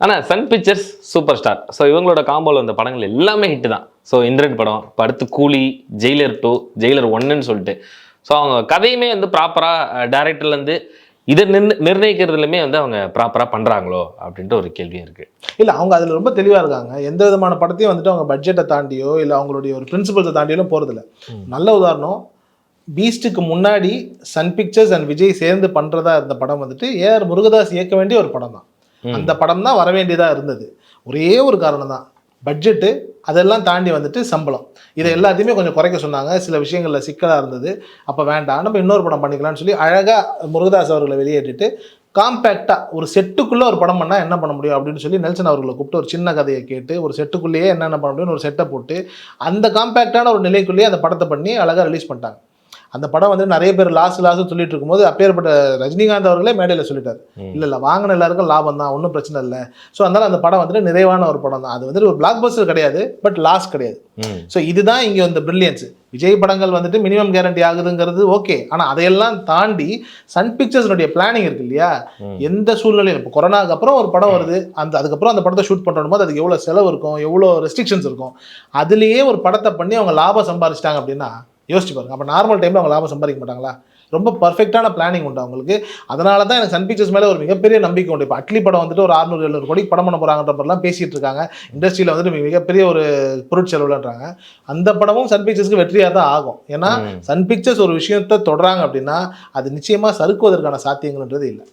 ஆனால் Sun Pictures superstar. So இவங்களோட காம்போவில் வந்த படங்கள் எல்லாமே ஹிட்டு தான். ஸோ இந்திரன் படம், இப்போ அடுத்து கூலி, ஜெயிலர் 2, ஜெயிலர் 1ன்னு சொல்லிட்டு. ஸோ அவங்க கதையுமே வந்து ப்ராப்பராக டேரக்டர்லேருந்து இதை நிர்ணயிக்கிறதுலையுமே வந்து அவங்க ப்ராப்பராக பண்ணுறாங்களோ அப்படின்ட்டு ஒரு கேள்வியும் இருக்குது. இல்லை, அவங்க அதில் ரொம்ப தெளிவாக இருக்காங்க. எந்த விதமான படத்தையும் வந்துட்டு அவங்க பட்ஜெட்டை தாண்டியோ இல்லை அவங்களுடைய ஒரு பிரின்சிபல்ஸை தாண்டியோ போகிறதில்ல. நல்ல உதாரணம், பீஸ்ட்டுக்கு முன்னாடி சன் பிக்சர்ஸ் அண்ட் விஜய் சேர்ந்து பண்ணுறதா இருந்த படம் வந்துட்டு ஏஆர் முருகதாஸ் இயக்க வேண்டிய ஒரு படம் தான். அந்த படம் தான் வர வேண்டியதாக இருந்தது. ஒரே ஒரு காரணம் தான், பட்ஜெட்டு. அதெல்லாம் தாண்டி வந்துட்டு சம்பளம். இதை எல்லாத்தையுமே கொஞ்சம் குறைக்க சொன்னாங்க. சில விஷயங்களில் சிக்கலாக இருந்தது. அப்போ வேண்டாம், நம்ம இன்னொரு படம் பண்ணிக்கலாம்னு சொல்லி அழகாக முருகதாஸ் அவர்களை வெளியேற்றிட்டு காம்பேக்டாக ஒரு செட்டுக்குள்ளே ஒரு படம் பண்ணால் என்ன பண்ண முடியும் அப்படின்னு சொல்லி நெல்சன் அவர்களை கூப்பிட்டு ஒரு சின்ன கதையை கேட்டு ஒரு செட்டுக்குள்ளேயே என்னென்ன பண்ண முடியும்னு ஒரு செட்டை போட்டு அந்த காம்பேக்டான ஒரு நிலைக்குள்ளேயே அந்த படத்தை பண்ணி அழகாக ரிலீஸ் பண்ணிட்டாங்க. அந்த படம் வந்து நிறைய பேர் லாஸ்ட் சொல்லிட்டு இருக்கும்போது அப்பேற்பட்ட ரஜினிகாந்த் அவர்களே மேடையில் சொல்லிட்டார், இல்லை வாங்கின எல்லாருக்கும் லாபம் தான், ஒன்றும் பிரச்சனை இல்லை. ஸோ அதனால அந்த படம் வந்துட்டு நிறைவான ஒரு படம் தான். அது வந்துட்டு ஒரு பிளாக் பஸ்டர் கிடையாது, பட் லாஸ் கிடையாது. ஸோ இதுதான் இங்கே வந்து பிரில்லியன்ஸ். விஜய் படங்கள் வந்துட்டு மினிமம் கேரண்டி ஆகுதுங்கிறது ஓகே, ஆனால் அதையெல்லாம் தாண்டி சன் பிக்சர்ஸ்னுடைய பிளானிங் இருக்கு இல்லையா, எந்த சூழ்நிலையும் இப்போ கொரோனாக்கு அப்புறம் ஒரு படம் வருது, அதுக்கப்புறம் அந்த படத்தை ஷூட் பண்ணுறோம் போது அதுக்கு எவ்வளோ செலவு இருக்கும், எவ்வளோ ரெஸ்ட்ரிக்ஷன்ஸ் இருக்கும். அதுலேயே ஒரு படத்தை பண்ணி அவங்க லாபம் சம்பாதிச்சிட்டாங்க அப்படின்னா யோசிச்சு பாருங்க. அப்போ நார்மல் டைமில் அவங்க லாபம் சம்பாதிக்க மாட்டாங்களா? ரொம்ப பர்ஃபெக்டான பிளானிங் உண்டு அவங்களுக்கு. அதனால தான் எனக்கு சன் பிக்சர்ஸ் மேலே ஒரு மிகப்பெரிய நம்பிக்கை உண்டு. இப்போ அட்லி படம் வந்துட்டு ஒரு 600-700 கோடிக்கு படம் பண்ண போகிறாங்கன்ற மாதிரிலாம் பேசிகிட்டு இருக்காங்க. இண்டஸ்ட்ரியில் வந்துட்டு மிகப்பெரிய ஒரு பொருட்செலவுலன்றாங்க. அந்த படமும் சன் பிக்சர்ஸ்க்கு வெற்றியாக தான் ஆகும். ஏன்னா சன் பிக்சர்ஸ் ஒரு விஷயத்தை தொடராங்க அப்படின்னா அது நிச்சயமாக சறுக்குவதற்கான சாத்தியங்கள்ன்றது இல்லை.